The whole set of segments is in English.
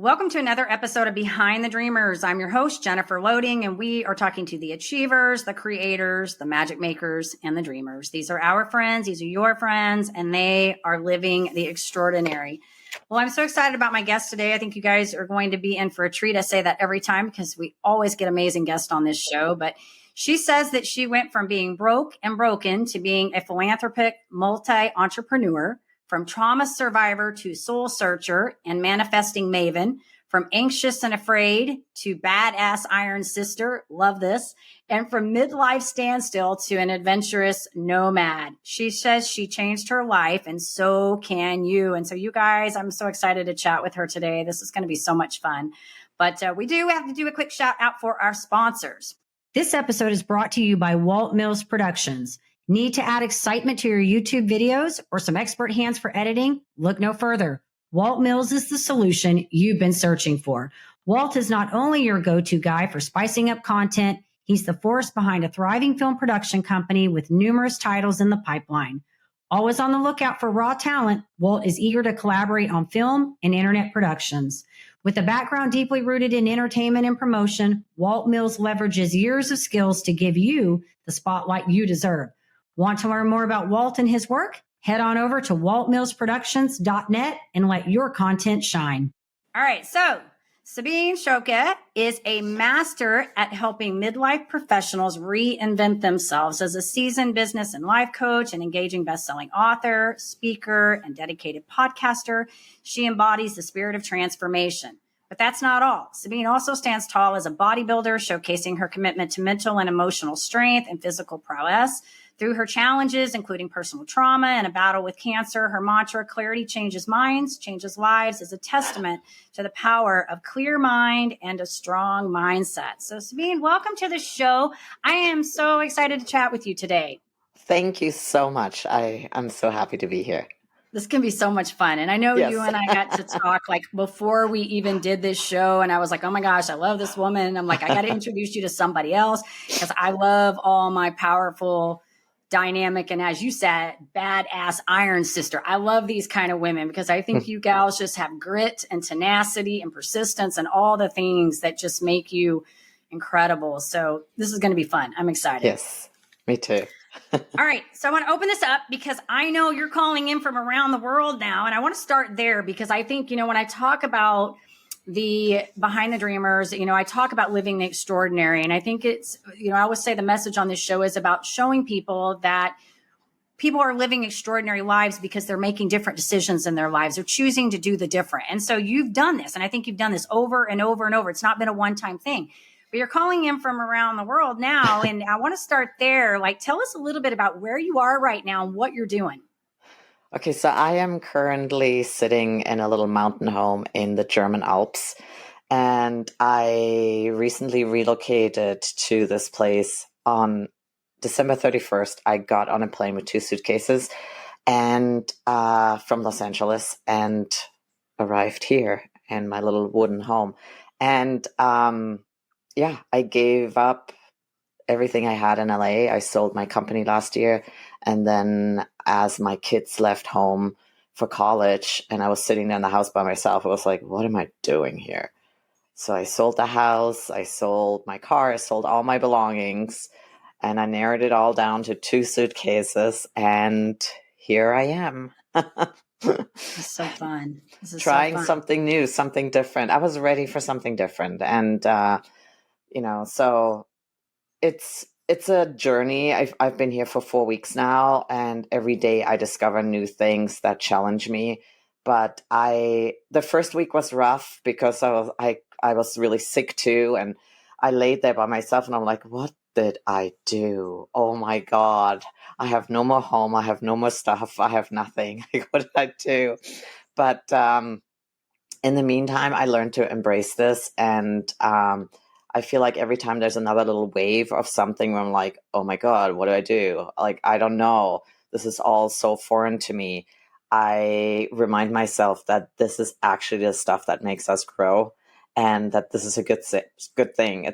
Welcome to another episode of Behind the Dreamers. I'm your host, Jennifer Loading, and we are talking to the achievers, the creators, the magic makers, and the dreamers. These are our friends, these are your friends, and they are living the extraordinary. Well, I'm so excited about my guest today. I think you guys are going to be in for a treat. I say that every time because we always get amazing guests on this show, but she says that she went from being broke and broken to being a philanthropic multi-entrepreneur, from trauma survivor to soul searcher and manifesting maven, from anxious and afraid to badass iron sister, love this, and from midlife standstill to an adventurous nomad. She says she changed her life, and so can you. And so you guys, I'm so excited to chat with her today. This is going to be so much fun. But we do have to do a quick shout out for our sponsors. This episode is brought to you by Walt Mills Productions. Need to add excitement to your YouTube videos or some expert hands for editing? Look no further. Walt Mills is the solution you've been searching for. Walt is not only your go-to guy for spicing up content, he's the force behind a thriving film production company with numerous titles in the pipeline. Always on the lookout for raw talent, Walt is eager to collaborate on film and internet productions. With a background deeply rooted in entertainment and promotion, Walt Mills leverages years of skills to give you the spotlight you deserve. Want to learn more about Walt and his work? Head on over to waltmillsproductions.net and let your content shine. All right, so Sabine Schoepke is a master at helping midlife professionals reinvent themselves. As a seasoned business and life coach, an engaging best-selling author, speaker, and dedicated podcaster, she embodies the spirit of transformation. But that's not all. Sabine also stands tall as a bodybuilder, showcasing her commitment to mental and emotional strength and physical prowess. Through her challenges, including personal trauma and a battle with cancer, her mantra, clarity changes minds, changes lives, is a testament to the power of clear mind and a strong mindset. So Sabine, welcome to the show. I am so excited to chat with you today. Thank you so much. I'm so happy to be here. This can be so much fun. And I know you and I got to talk like before we even did this show. And I was like, oh my gosh, I love this woman. I'm like, I got to introduce you to somebody else because I love all my powerful, dynamic, and as you said, badass iron sister. I love these kind of women because I think you gals just have grit and tenacity and persistence and all the things that just make you incredible. So this is going to be fun. I'm excited. Yes, me too. All right. So I want to open this up because I know you're calling in from around the world now. And I want to start there because I think, when I talk about the Behind the Dreamers, I talk about living the extraordinary. And I think it's, I always say the message on this show is about showing people that people are living extraordinary lives because they're making different decisions in their lives. They're choosing to do the different. And so you've done this. And I think you've done this over and over and over. It's not been a one-time thing. But you're calling in from around the world now. And I want to start there. Like, tell us a little bit about where you are right now and what you're doing. Okay, so I am currently sitting in a little mountain home in the German Alps. And I recently relocated to this place on December 31st. I got on a plane with 2 suitcases and from Los Angeles and arrived here in my little wooden home. And I gave up everything I had in LA. I sold my company last year. And then as my kids left home for college and I was sitting there in the house by myself, I was like, what am I doing here? So I sold the house, I sold my car, I sold all my belongings, and I narrowed it all down to 2 suitcases. And here I am. It's so fun. This is trying so fun. Something new, something different. I was ready for something different. And, so it's a journey. I've been here for 4 weeks now, and every day I discover new things that challenge me. But the first week was rough because I was really sick too, and I laid there by myself, and I'm like, what did I do? Oh my God, I have no more home, I have no more stuff, I have nothing. What did I do? But in the meantime, I learned to embrace this, and I feel like every time there's another little wave of something where I'm like, oh my God, what do I do? Like, I don't know. This is all so foreign to me. I remind myself that this is actually the stuff that makes us grow and that this is a good thing.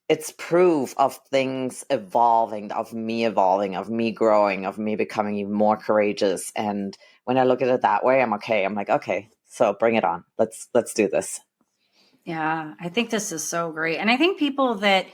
It's proof of things evolving, of me growing, of me becoming even more courageous. And when I look at it that way, I'm okay. I'm like, okay, So bring it on. Let's do this. Yeah, I think this is so great. And I think people that,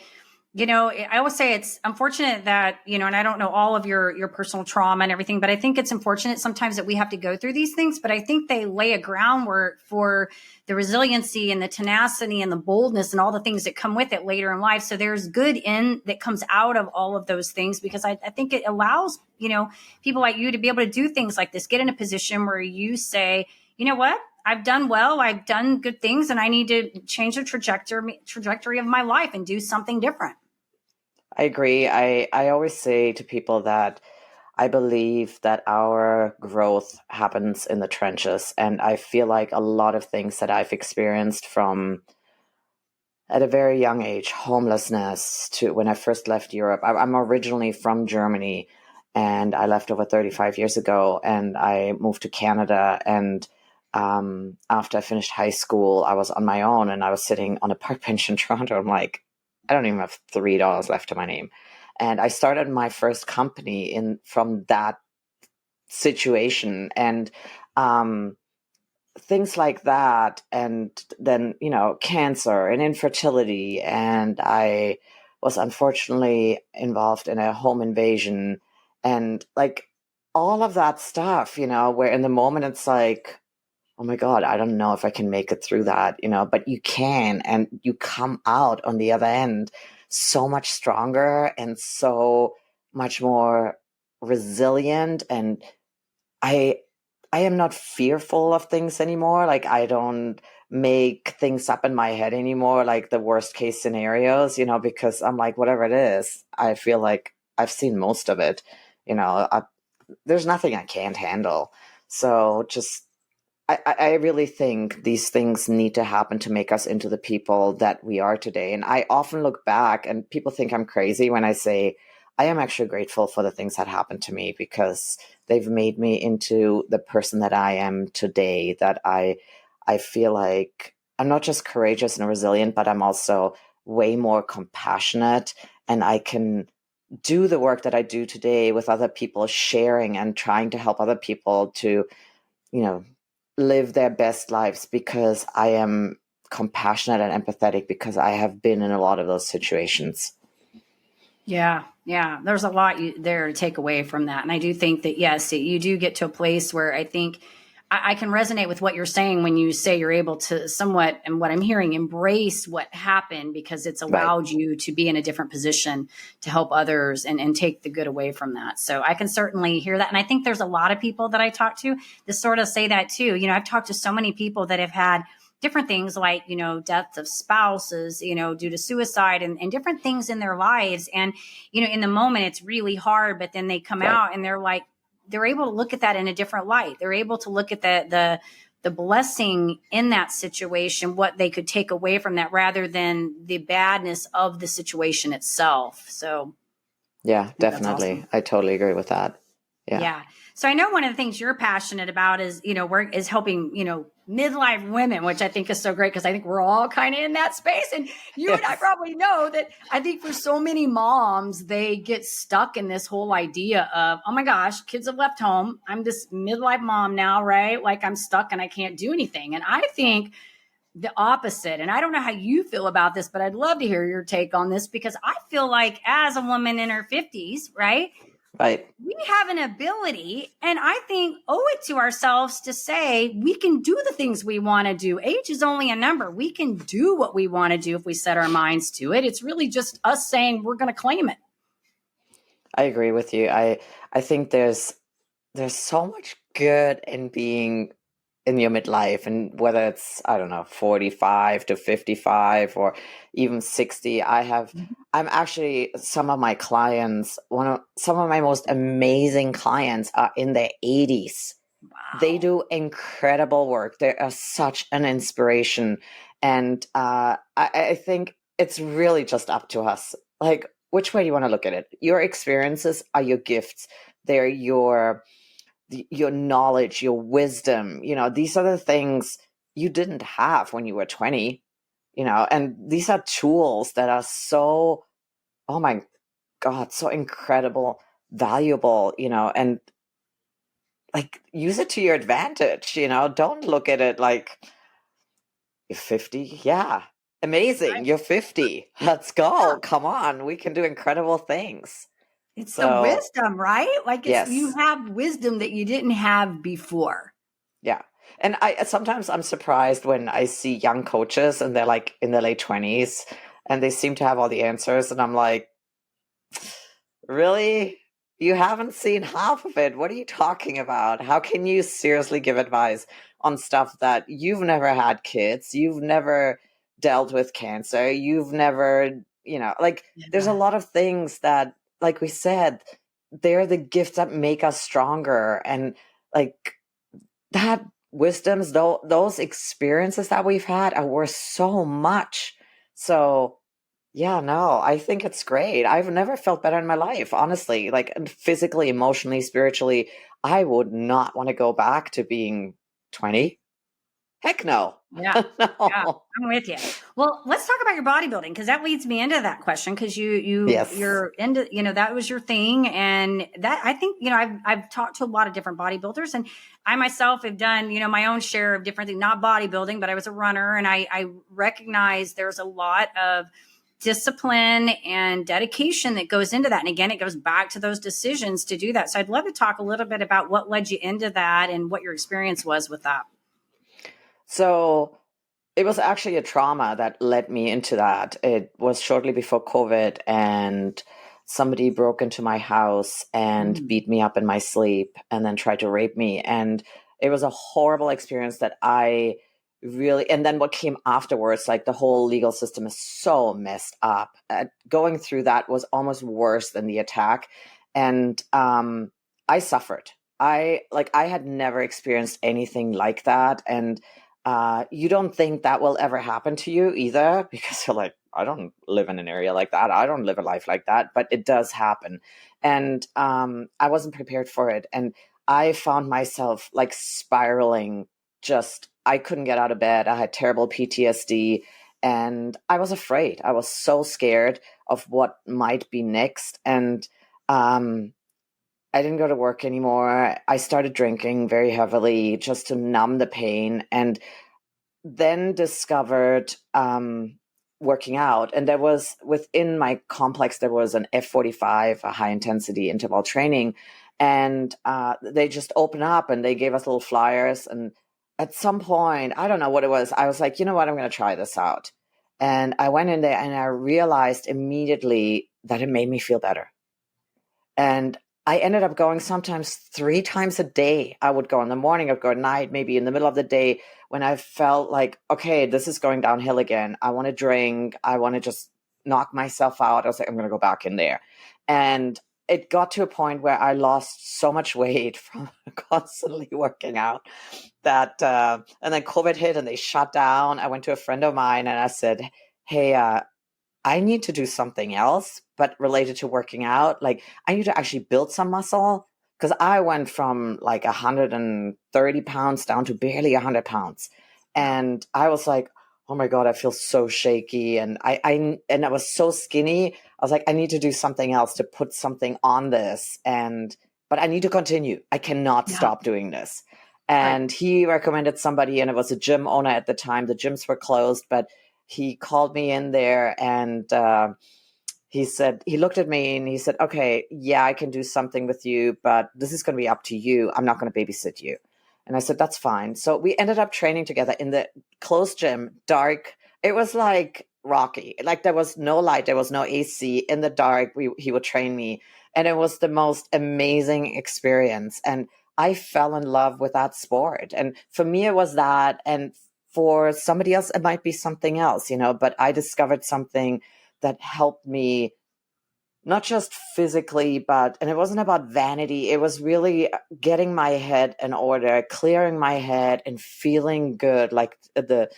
I always say it's unfortunate that, and I don't know all of your personal trauma and everything, but I think it's unfortunate sometimes that we have to go through these things, but I think they lay a groundwork for the resiliency and the tenacity and the boldness and all the things that come with it later in life. So there's good that comes out of all of those things, because I think it allows, people like you to be able to do things like this, get in a position where you say, you know what? I've done well, I've done good things, and I need to change the trajectory of my life and do something different. I agree. I always say to people that I believe that our growth happens in the trenches. And I feel like a lot of things that I've experienced from at a very young age, homelessness, to when I first left Europe. I'm originally from Germany, and I left over 35 years ago, and I moved to Canada. And after I finished high school, I was on my own, and I was sitting on a park bench in Toronto. I'm like, I don't even have $3 left to my name. And I started my first company from that situation. And things like that, and then cancer and infertility, and I was unfortunately involved in a home invasion, and like all of that stuff, where in the moment it's like, oh my God, I don't know if I can make it through that, but you can, and you come out on the other end so much stronger and so much more resilient. And I am not fearful of things anymore. Like, I don't make things up in my head anymore, like the worst case scenarios, because I'm like, whatever it is, I feel like I've seen most of it. There's nothing I can't handle. So I really think these things need to happen to make us into the people that we are today. And I often look back, and people think I'm crazy when I say I am actually grateful for the things that happened to me, because they've made me into the person that I am today, that I feel like I'm not just courageous and resilient, but I'm also way more compassionate, and I can do the work that I do today with other people, sharing and trying to help other people to, live their best lives, because I am compassionate and empathetic, because I have been in a lot of those situations. Yeah. There's a lot there to take away from that. And I do think that, yes, you do get to a place where I think I can resonate with what you're saying when you say you're able to somewhat, and what I'm hearing, embrace what happened, because it's allowed Right. you to be in a different position to help others and take the good away from that. So I can certainly hear that. And I think there's a lot of people that I talk to that sort of say that too. I've talked to so many people that have had different things like, deaths of spouses, due to suicide and different things in their lives. And, in the moment, it's really hard, but then they come Right. out and they're able to look at that in a different light. They're able to look at the blessing in that situation, what they could take away from that, rather than the badness of the situation itself. So yeah, definitely. awesome. I totally agree with that. Yeah. So I know one of the things you're passionate about is, work is helping, midlife women, which I think is so great, because I think we're all kind of in that space. And you Yes. and I probably know that I think for so many moms, they get stuck in this whole idea of, oh my gosh, kids have left home. I'm this midlife mom now, right? Like, I'm stuck and I can't do anything. And I think the opposite. And I don't know how you feel about this, but I'd love to hear your take on this, because I feel like as a woman in her 50s, right? Right. We have an ability, and I think owe it to ourselves to say we can do the things we want to do. Age is only a number. We can do what we want to do if we set our minds to it. It's really just us saying we're going to claim it. I agree with you. I think there's so much good in being in your midlife, and whether it's, I don't know, 45 to 55 or even 60. I'm actually, some of my clients, some of my most amazing clients are in their 80s. Wow. They do incredible work. They are such an inspiration. And I think it's really just up to us. Like, which way do you want to look at it? Your experiences are your gifts. They're your knowledge, your wisdom. These are the things you didn't have when you were 20, and these are tools that are so, oh my God, so incredible, valuable, and like use it to your advantage, don't look at it like you're 50. Yeah. Amazing. You're 50. Let's go. Come on. We can do incredible things. It's the So, wisdom, right? Like you yes. have wisdom that you didn't have before. Yeah. And I sometimes I'm surprised when I see young coaches and they're like in their late 20s and they seem to have all the answers and I'm like, really? You haven't seen half of it. What are you talking about? How can you seriously give advice on stuff that you've never had kids, you've never dealt with cancer, you've never, like there's a lot of things that, like we said, they're the gifts that make us stronger. And like that wisdoms, those experiences that we've had are worth so much. So yeah, no, I think it's great. I've never felt better in my life, honestly. Like physically, emotionally, spiritually, I would not want to go back to being 20. Heck no. Yeah. Yeah. No. I'm with you. Well, let's talk about your bodybuilding because that leads me into that question because Yes. you're into, that was your thing. And that I think, I've talked to a lot of different bodybuilders and I myself have done, my own share of different things, not bodybuilding, but I was a runner and I recognize there's a lot of discipline and dedication that goes into that. And again, it goes back to those decisions to do that. So I'd love to talk a little bit about what led you into that and what your experience was with that. So it was actually a trauma that led me into that. It was shortly before COVID, and somebody broke into my house and beat me up in my sleep and then tried to rape me. And it was a horrible experience that I really, and then what came afterwards, like the whole legal system is so messed up. Going through that was almost worse than the attack. And I suffered. I had never experienced anything like that. And you don't think that will ever happen to you either because you're like, I don't live in an area like that. I don't live a life like that, but it does happen. And I wasn't prepared for it. And I found myself like spiraling. I couldn't get out of bed. I had terrible PTSD and I was afraid. I was so scared of what might be next. And I didn't go to work anymore. I started drinking very heavily just to numb the pain, and then discovered working out. And there was, within my complex, there was an F45, a high intensity interval training. And they just opened up and they gave us little flyers. And at some point, I don't know what it was, I was like, you know what, I'm going to try this out. And I went in there and I realized immediately that it made me feel better. And I ended up going sometimes 3 times a day. I would go in the morning, I'd go at night, maybe in the middle of the day when I felt like, okay, this is going downhill again. I want to drink. I want to just knock myself out. I was like, I'm going to go back in there. And it got to a point where I lost so much weight from constantly working out that, and then COVID hit and they shut down. I went to a friend of mine and I said, hey, I need to do something else, but related to working out. Like I need to actually build some muscle because I went from like 130 pounds down to barely 100 pounds. And I was like, oh my God, I feel so shaky. And I was so skinny. I was like, I need to do something else to put something on this. But I need to continue. I cannot stop doing this. And he recommended somebody, and it was a gym owner at the time. The gyms were closed, but he called me in there and he said, he looked at me and he said, okay, yeah, I can do something with you, but this is going to be up to you. I'm not going to babysit you. And I said, that's fine. So we ended up training together in the closed gym, dark. It was like Rocky. Like there was no light. There was no AC. In the dark, he would train me. And it was the most amazing experience. And I fell in love with that sport. And for me, it was that. And for somebody else, it might be something else, but I discovered something that helped me not just physically, and it wasn't about vanity. It was really getting my head in order, clearing my head and feeling good. Like the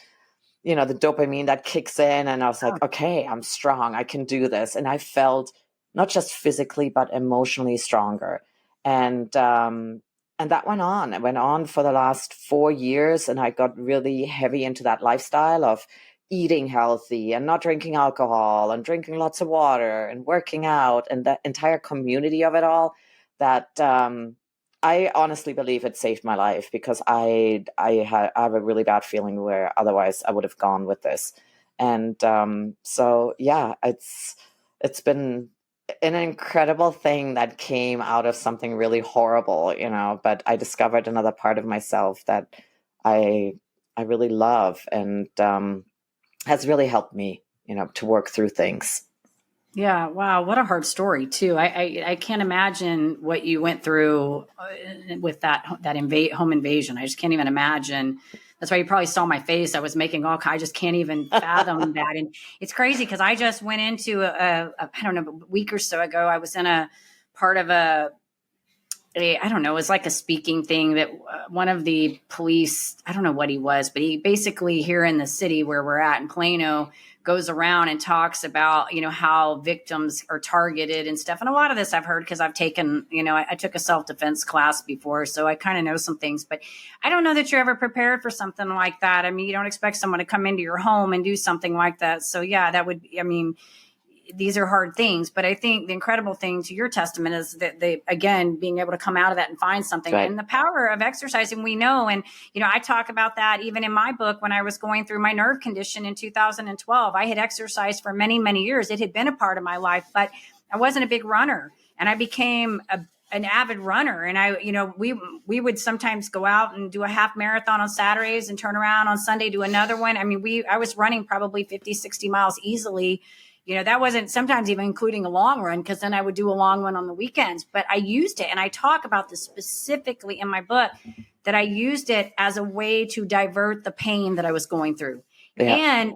dopamine that kicks in. And I was like, okay, I'm strong. I can do this. And I felt not just physically, but emotionally stronger. And that went on. It went on for the last 4 years. And I got really heavy into that lifestyle of eating healthy and not drinking alcohol and drinking lots of water and working out and that entire community of it all that I honestly believe it saved my life, because I have a really bad feeling where otherwise I would have gone with this. And so yeah, it's been an incredible thing that came out of something really horrible, but I discovered another part of myself that I I really love, and has really helped me, to work through things. Yeah. Wow. What a hard story too. I can't imagine what you went through with that home invasion. I just can't even imagine. That's why you probably saw my face. I was making I just can't even fathom that. And it's crazy because I just went into I don't know, a week or so ago, I was in a part of I don't know, it was like a speaking thing that one of the police, I don't know what he was, but he basically here in the city where we're at in Plano goes around and talks about, how victims are targeted and stuff. And a lot of this I've heard because I've taken, I took a self-defense class before, so I kind of know some things, but I don't know that you're ever prepared for something like that. I mean, you don't expect someone to come into your home and do something like that. So yeah, that would, I mean, these are hard things, but I think the incredible thing to your testament is that again, being able to come out of that and find something, Right. and the power of exercising, we know. And, I talk about that even in my book, when I was going through my nerve condition in 2012, I had exercised for many, many years. It had been a part of my life, but I wasn't a big runner, and I became an avid runner. And we would sometimes go out and do a half marathon on Saturdays and turn around on Sunday, do another one. I mean, I was running probably 50, 60 miles easily. That wasn't sometimes even including a long run, because then I would do a long one on the weekends. But I used it, and I talk about this specifically in my book, that I used it as a way to divert the pain that I was going through. Yeah. And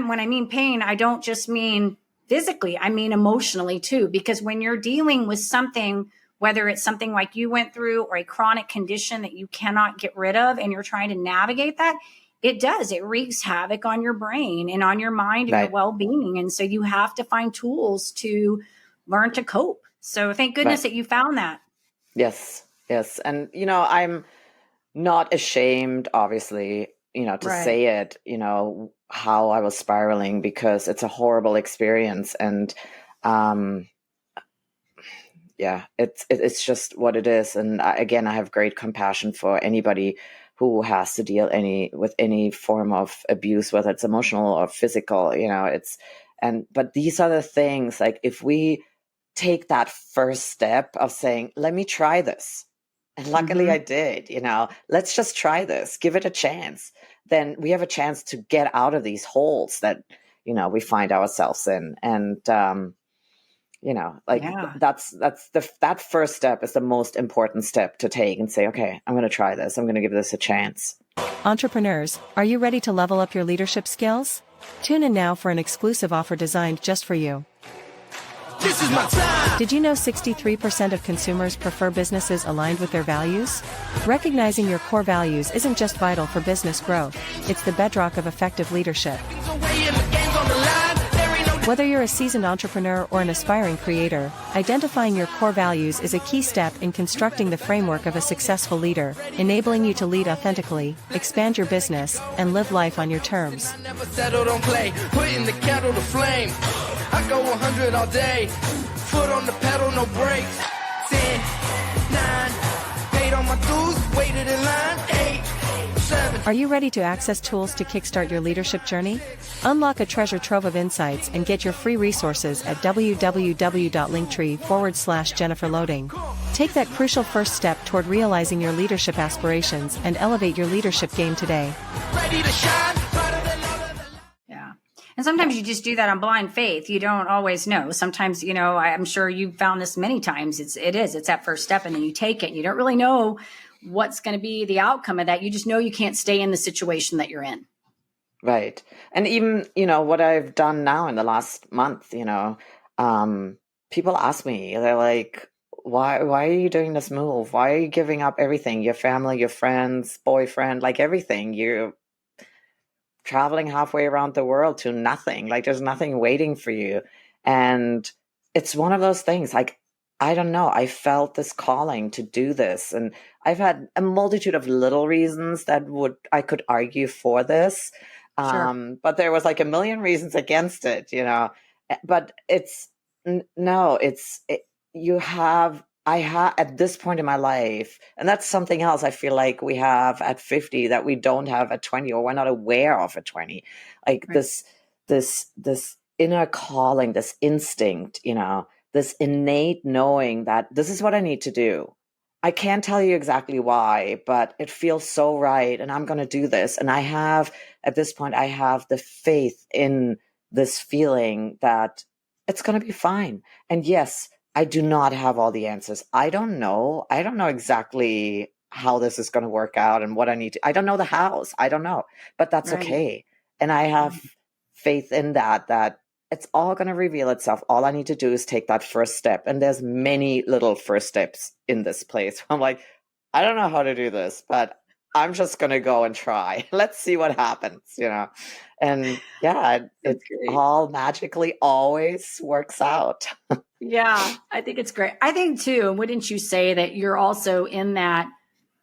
when I mean pain, I don't just mean physically, I mean emotionally too, because when you're dealing with something, whether it's something like you went through or a chronic condition that you cannot get rid of, and you're trying to navigate that, it wreaks havoc on your brain and on your mind and Right. your well-being. And so you have to find tools to learn to cope. So thank goodness that you found that. Yes. And, I'm not ashamed, obviously, to say it, how I was spiraling, because it's a horrible experience. And, yeah, it's just what it is. And again, I have great compassion for anybody who has to deal with any form of abuse, whether it's emotional or physical, but these are the things, like, if we take that first step of saying, let me try this. And luckily I did, let's just try this, give it a chance. Then we have a chance to get out of these holes that, we find ourselves in. And, that first step is the most important step to take, and say, okay, I'm going to try this. I'm going to give this a chance. Entrepreneurs, are you ready to level up your leadership skills? Tune in now for an exclusive offer designed just for you. This is my time. Did you know 63% of consumers prefer businesses aligned with their values? Recognizing your core values isn't just vital for business growth, it's the bedrock of effective leadership. Whether you're a seasoned entrepreneur or an aspiring creator, identifying your core values is a key step in constructing the framework of a successful leader, enabling you to lead authentically, expand your business, and live life on your terms. I never settled on play, putting the kettle to flame. I go 100 all day, foot on the pedal, no brakes. 10, 9, paid on my dues, waited in line, 8, 7. Are you ready to access tools to kickstart your leadership journey? Unlock a treasure trove of insights and get your free resources at www.linktree/JenniferLoading. Take that crucial first step toward realizing your leadership aspirations and elevate your leadership game today. Ready to shine. Yeah. And sometimes you just do that on blind faith. You don't always know. Sometimes, I'm sure you've found this many times. It's that first step, and then you take it. And you don't really know what's going to be the outcome of that. You just know you can't stay in the situation that you're in. Right. And even, what I've done now in the last month, people ask me, they're like, why are you doing this move? Why are you giving up everything? Your family, your friends, boyfriend, like everything. You're traveling halfway around the world to nothing. Like, there's nothing waiting for you. And it's one of those things, like, I don't know. I felt this calling to do this. And I've had a multitude of little reasons that I could argue for this. Sure. But there was like a million reasons against it, but you have I have at this point in my life, and that's something else I feel like we have at 50 that we don't have at 20, or we're not aware of at 20. Like Right. this inner calling, this instinct, this innate knowing that this is what I need to do. I can't tell you exactly why, but it feels so right, and I'm going to do this. And at this point, I have the faith in this feeling that it's going to be fine. And yes, I do not have all the answers. I don't know. I don't know exactly how this is going to work out and what I need to. I don't know the hows. I don't know, but that's Right. okay. And I have faith in that it's all going to reveal itself. All I need to do is take that first step. And there's many little first steps in this place. I'm like, I don't know how to do this, but I'm just going to go and try. Let's see what happens, And yeah, it all magically always works out. Yeah, I think it's great. I think too, wouldn't you say that you're also in that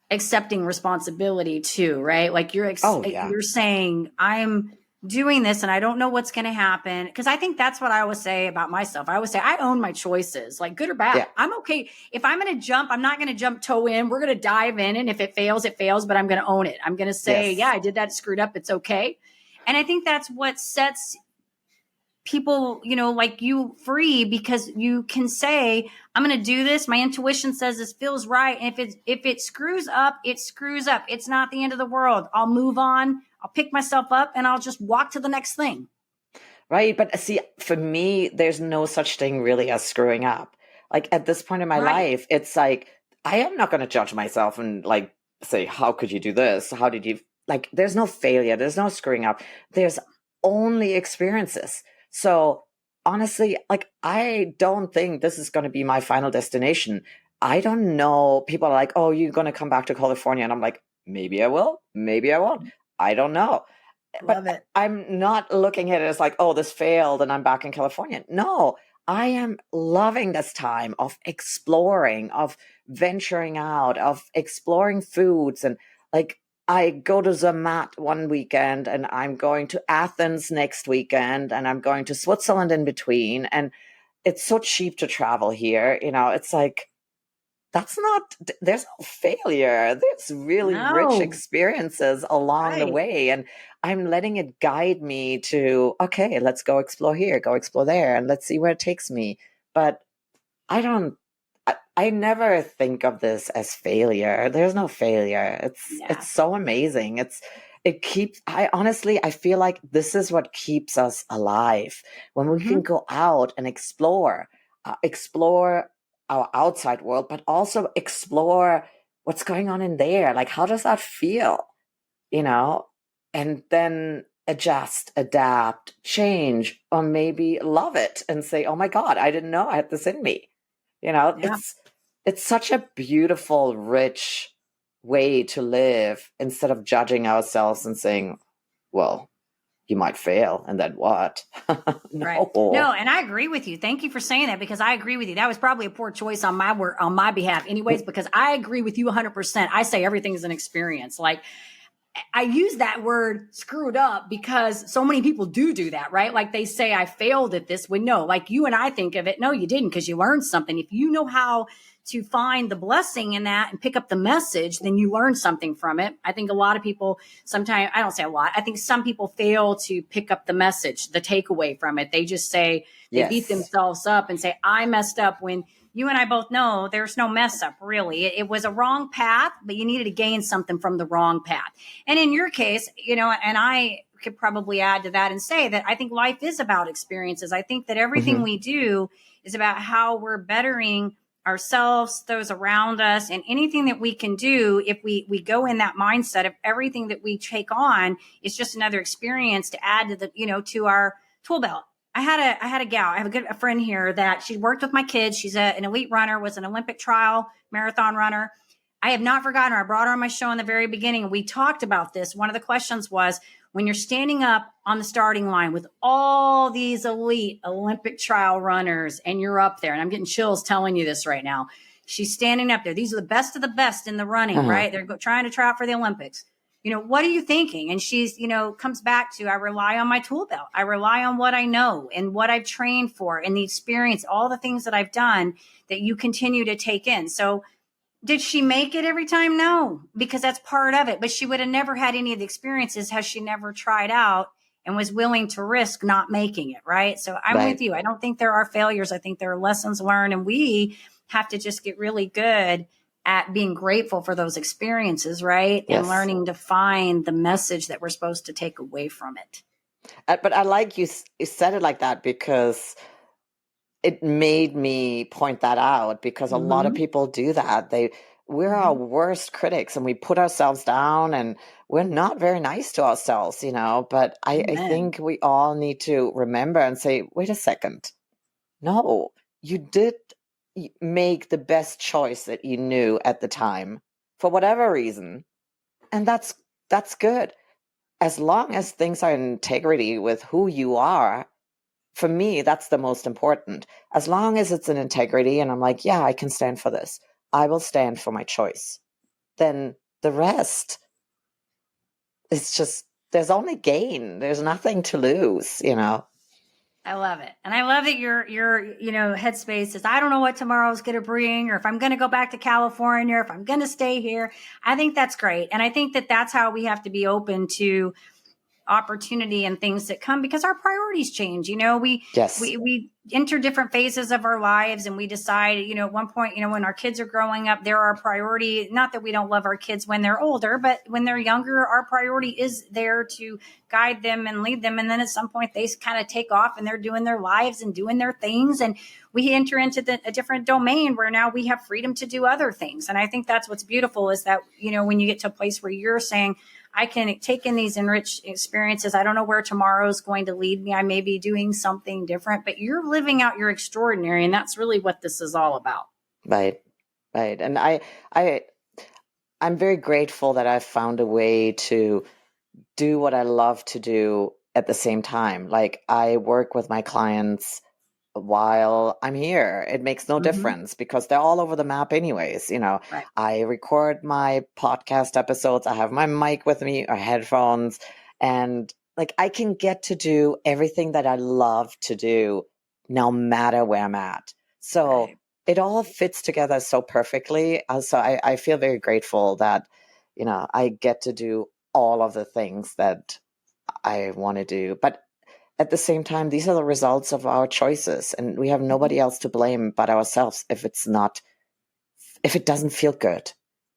accepting responsibility too, right? Like you're saying, I'm doing this and I don't know what's going to happen. Cause I think that's what I always say about myself. I always say, I own my choices, like good or bad. Yeah. I'm okay. If I'm going to jump, I'm not going to jump toe in. We're going to dive in. And if it fails, it fails, but I'm going to own it. I'm going to say, Yes. yeah, I did that, screwed up. It's okay. And I think that's what sets people, like you free, because you can say, I'm going to do this. My intuition says this feels right. And if it screws up, it screws up. It's not the end of the world. I'll move on. I'll pick myself up and I'll just walk to the next thing. Right. But see, for me, there's no such thing really as screwing up. Like at this point in my life, it's like, I am not going to judge myself and like say, how could you do this? How did you, like, there's no failure. There's no screwing up. There's only experiences. So honestly, like, I don't think this is going to be my final destination. I don't know. People are like, oh, you're going to come back to California. And I'm like, maybe I will, maybe I won't. I don't know. Love it. I'm not looking at it as like, oh, this failed and I'm back in California. No, I am loving this time of exploring, of venturing out, of exploring foods. And like, I go to Zermatt one weekend and I'm going to Athens next weekend and I'm going to Switzerland in between. And it's so cheap to travel here. It's like, there's no failure. There's really rich experiences along the way. And I'm letting it guide me to, okay, let's go explore here, go explore there, and let's see where it takes me. But I never think of this as failure. There's no failure. It's so amazing. I feel like this is what keeps us alive. When we can go out and explore our outside world, but also explore what's going on in there. Like, how does that feel? And then adjust, adapt, change, or maybe love it and say, oh my God, I didn't know I had this in me. It's such a beautiful, rich way to live instead of judging ourselves and saying, well, you might fail, and then what? No. Right. No, and I agree with you. Thank you for saying that, because I agree with you. That was probably a poor choice on my behalf anyways, because I agree with you 100%. I say everything is an experience. Like, I use that word screwed up because so many people do that, right? Like they say, I failed at this. When no, like you and I think of it, no, you didn't, because you learned something. If you know how to find the blessing in that and pick up the message, then you learn something from it. I think a lot of people sometimes, I don't say a lot, I think some people fail to pick up the message, the takeaway from it. They just say, they beat themselves up and say, I messed up, when you and I both know there's no mess up, really. It was a wrong path, but you needed to gain something from the wrong path. And in your case, and I could probably add to that and say that I think life is about experiences. I think that everything we do is about how we're bettering ourselves, those around us, and anything that we can do. If we go in that mindset of everything that we take on is just another experience to add to to our tool belt. I had a gal. I have a friend here that she worked with my kids. She's an elite runner, was an Olympic trial marathon runner. I have not forgotten her. I brought her on my show in the very beginning. We talked about this. One of the questions was, when you're standing up on the starting line with all these elite Olympic trial runners and you're up there, and I'm getting chills telling you this right now. She's standing up there. These are the best of the best in the running, right? They're trying to try out for the Olympics. what are you thinking? And she's, comes back to, I rely on my tool belt. I rely on what I know and what I've trained for and the experience, all the things that I've done that you continue to take in. So did she make it every time? No, because that's part of it. But she would have never had any of the experiences had she never tried out and was willing to risk not making it, right? So I'm with you. I don't think there are failures. I think there are lessons learned, and we have to just get really good at being grateful for those experiences, right? Yes. And learning to find the message that we're supposed to take away from it. But I like you said it like that, because it made me point that out, because a lot of people do that. We're our worst critics, and we put ourselves down, and we're not very nice to ourselves, but I think we all need to remember and say, wait a second. No, you did make the best choice that you knew at the time for whatever reason. And that's good. As long as things are in integrity with who you are, for me, that's the most important. As long as it's in integrity and I'm like, yeah, I can stand for this. I will stand for my choice. Then the rest, it's just, there's only gain. There's nothing to lose, I love it. And I love that your headspace is, I don't know what tomorrow's going to bring, or if I'm going to go back to California, or if I'm going to stay here. I think that's great. And I think that that's how we have to be open to opportunity and things that come, because our priorities change. We enter different phases of our lives, and we decide, at one point, when our kids are growing up, they're our priority. Not that we don't love our kids when they're older, but when they're younger, our priority is there to guide them and lead them. And then at some point they kind of take off and they're doing their lives and doing their things. And we enter into a different domain where now we have freedom to do other things. And I think that's what's beautiful, is that, when you get to a place where you're saying, I can take in these enriched experiences. I don't know where tomorrow is going to lead me. I may be doing something different, but you're living out your extraordinary. And that's really what this is all about. Right. And I'm very grateful that I've found a way to do what I love to do at the same time. Like, I work with my clients while I'm here. It makes no difference, because they're all over the map anyways. Right. I record my podcast episodes. I have my mic with me or headphones, and I can get to do everything that I love to do no matter where I'm at. So it all fits together so perfectly. So I feel very grateful that, I get to do all of the things that I want to do. But at the same time, these are the results of our choices, and we have nobody else to blame but ourselves if it doesn't feel good.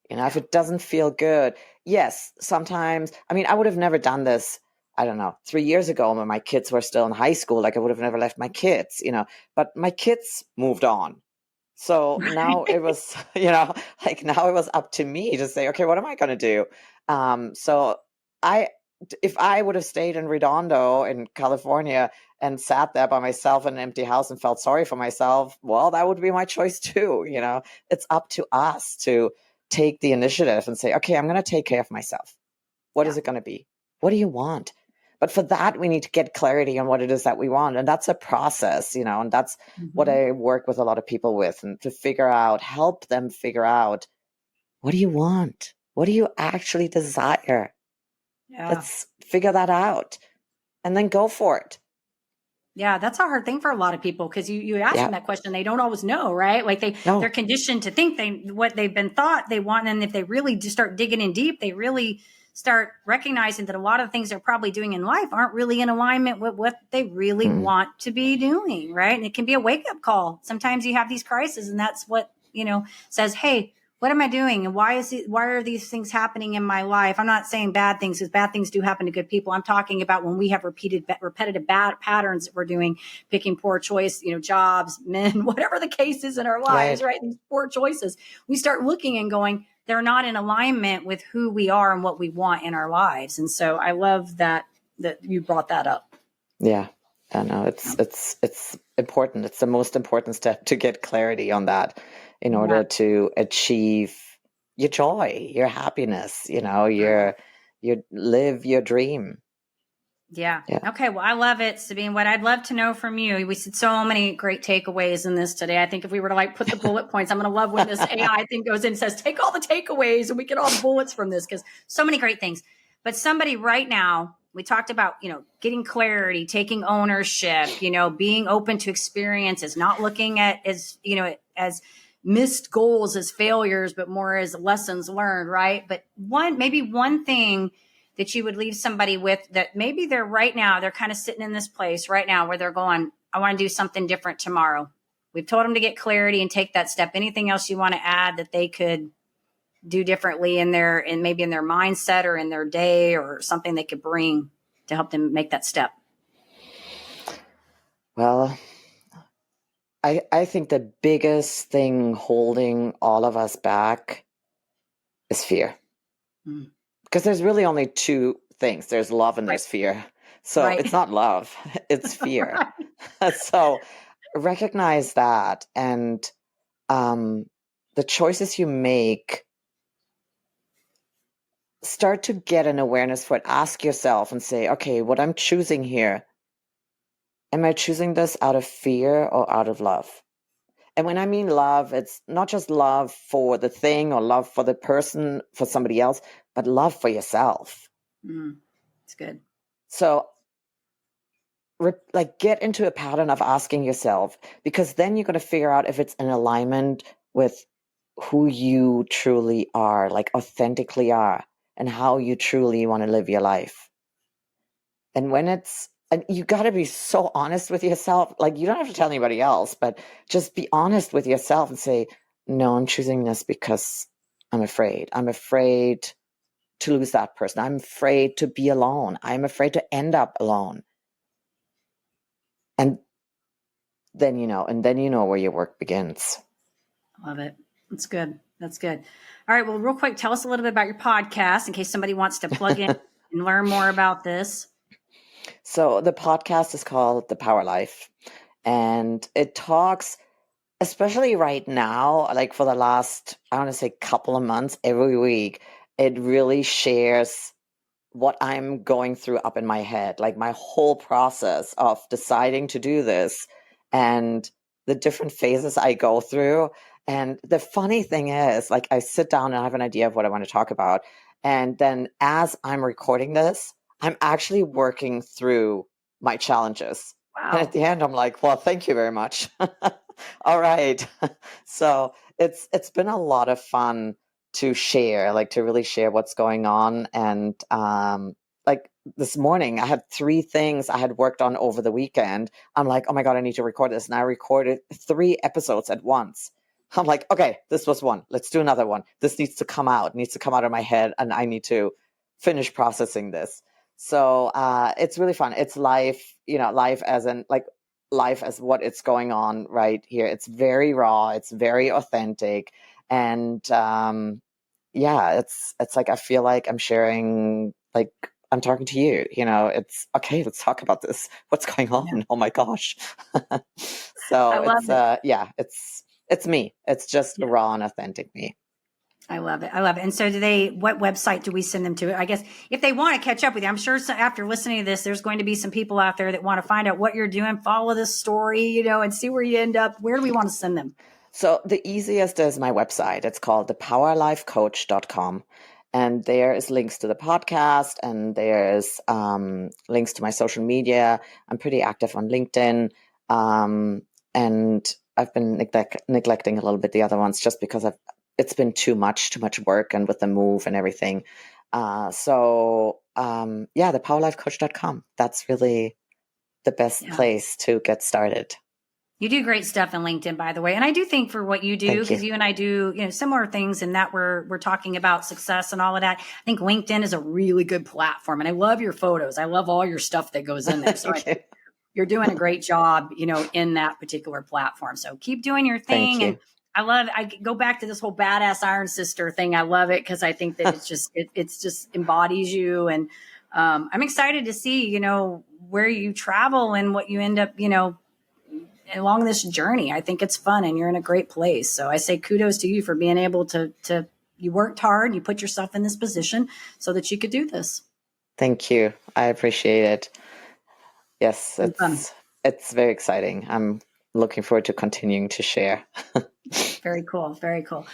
If it doesn't feel good, yes, sometimes, I would have never done this, 3 years ago when my kids were still in high school. I would have never left my kids, but my kids moved on. So now it was, now it was up to me to say, okay, what am I going to do? If I would have stayed in Redondo in California and sat there by myself in an empty house and felt sorry for myself, well, that would be my choice too. It's up to us to take the initiative and say, okay, I'm going to take care of myself. What is it going to be? What do you want? But for that, we need to get clarity on what it is that we want. And that's a process, and that's what I work with a lot of people with, and to help them figure out, what do you want? What do you actually desire? Yeah. Let's figure that out and then go for it. Yeah, that's a hard thing for a lot of people, because you ask them that question, they don't always know, right? Like they're conditioned to think what they've been thought they want. And if they really just start digging in deep, they really start recognizing that a lot of things they're probably doing in life aren't really in alignment with what they really want to be doing, right? And it can be a wake-up call. Sometimes you have these crises, and that's what, says, hey, what am I doing? And why are these things happening in my life? I'm not saying bad things, because bad things do happen to good people. I'm talking about when we have repetitive bad patterns that we're doing, picking poor choice, jobs, men, whatever the case is in our lives, right? These poor choices. We start looking and going, they're not in alignment with who we are and what we want in our lives. And so I love that you brought that up. Yeah. I know it's important. It's the most important step to get clarity on that, in order to achieve your joy, your happiness, you live your dream. Yeah. Okay. Well, I love it, Sabine. What I'd love to know from you, we said so many great takeaways in this today. I think if we were to put the bullet points, I'm going to love when this AI thing goes in and says, take all the takeaways, and we get all the bullets from this, because so many great things. But somebody right now, we talked about, getting clarity, taking ownership, being open to experiences, not looking at as missed goals as failures, but more as lessons learned, right? But maybe one thing that you would leave somebody with, that maybe they're kind of sitting in this place right now where they're going, I want to do something different tomorrow. We've told them to get clarity and take that step. Anything else you want to add that they could do differently maybe in their mindset or in their day, or something they could bring to help them make that step? Well, I think the biggest thing holding all of us back is fear. Because there's really only two things. There's love and there's fear. So it's not love, it's fear. So recognize that. And the choices you make, start to get an awareness for it. Ask yourself and say, okay, what I'm choosing here, am I choosing this out of fear or out of love? And when I mean love, it's not just love for the thing or love for the person, for somebody else, but love for yourself. It's good. So get into a pattern of asking yourself, because then you're going to figure out if it's in alignment with who you truly are, like authentically are, and how you truly want to live your life. And and you got to be so honest with yourself. Like, you don't have to tell anybody else, but just be honest with yourself and say, no, I'm choosing this because I'm afraid. I'm afraid to lose that person. I'm afraid to be alone. I'm afraid to end up alone. And then you know where your work begins. Love it. That's good. That's good. All right. Well, real quick, tell us a little bit about your podcast in case somebody wants to plug in and learn more about this. So the podcast is called The Power Life, and it talks, especially right now, like for the last, I want to say couple of months, every week, it really shares what I'm going through up in my head, like my whole process of deciding to do this and the different phases I go through. And the funny thing is, like, I sit down and I have an idea of what I want to talk about. And then as I'm recording this, I'm actually working through my challenges. Wow. And at the end, I'm like, well, thank you very much. All right. So it's been a lot of fun to share, like to really share what's going on. And like this morning, I had 3 things I had worked on over the weekend. I'm like, oh my God, I need to record this. And I recorded 3 episodes at once. I'm like, okay, this was one. Let's do another one. This needs to come out of my head, and I need to finish processing this. So it's really fun. It's life, life as what it's going on right here. It's very raw. It's very authentic. And it's like, I feel like I'm sharing, like I'm talking to you, it's okay. Let's talk about this. What's going on? Yeah. Oh my gosh. So it's me. It's just raw and authentic me. I love it. I love it. And so what website do we send them to? I guess if they want to catch up with you, I'm sure after listening to this, there's going to be some people out there that want to find out what you're doing, follow this story, and see where you end up. Where do we want to send them? So the easiest is my website. It's called thepowerlifecoach.com. And there is links to the podcast, and there's links to my social media. I'm pretty active on LinkedIn. And I've been neglecting a little bit the other ones just because it's been too much work, and with the move and everything. Thepowerlifecoach.com. That's really the best place to get started. You do great stuff in LinkedIn, by the way. And I do think for what you do, because you and I do, similar things in that we're talking about success and all of that. I think LinkedIn is a really good platform. And I love your photos. I love all your stuff that goes in there. So you're doing a great job, in that particular platform. So keep doing your thing. And I go back to this whole badass Iron Sister thing. I love it because I think that it's just embodies you. And I'm excited to see, where you travel and what you end up, along this journey. I think it's fun, and you're in a great place. So I say kudos to you for being able to you worked hard, you put yourself in this position so that you could do this. Thank you. I appreciate it. Yes, it's very exciting. I'm looking forward to continuing to share. Very cool. Very cool.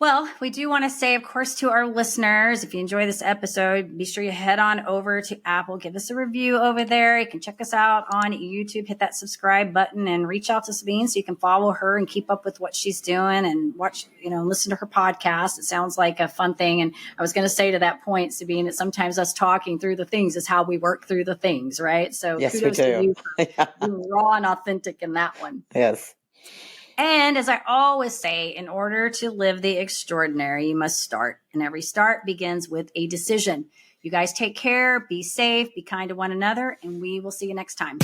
Well, we do want to say, of course, to our listeners, if you enjoy this episode, be sure you head on over to Apple, give us a review over there. You can check us out on YouTube, hit that subscribe button, and reach out to Sabine so you can follow her and keep up with what she's doing and watch, listen to her podcast. It sounds like a fun thing. And I was going to say to that point, Sabine, that sometimes us talking through the things is how we work through the things, right? So yes, kudos we do. to you for being raw and authentic in that one. Yes. And as I always say, in order to live the extraordinary, you must start. And every start begins with a decision. You guys take care, be safe, be kind to one another, and we will see you next time.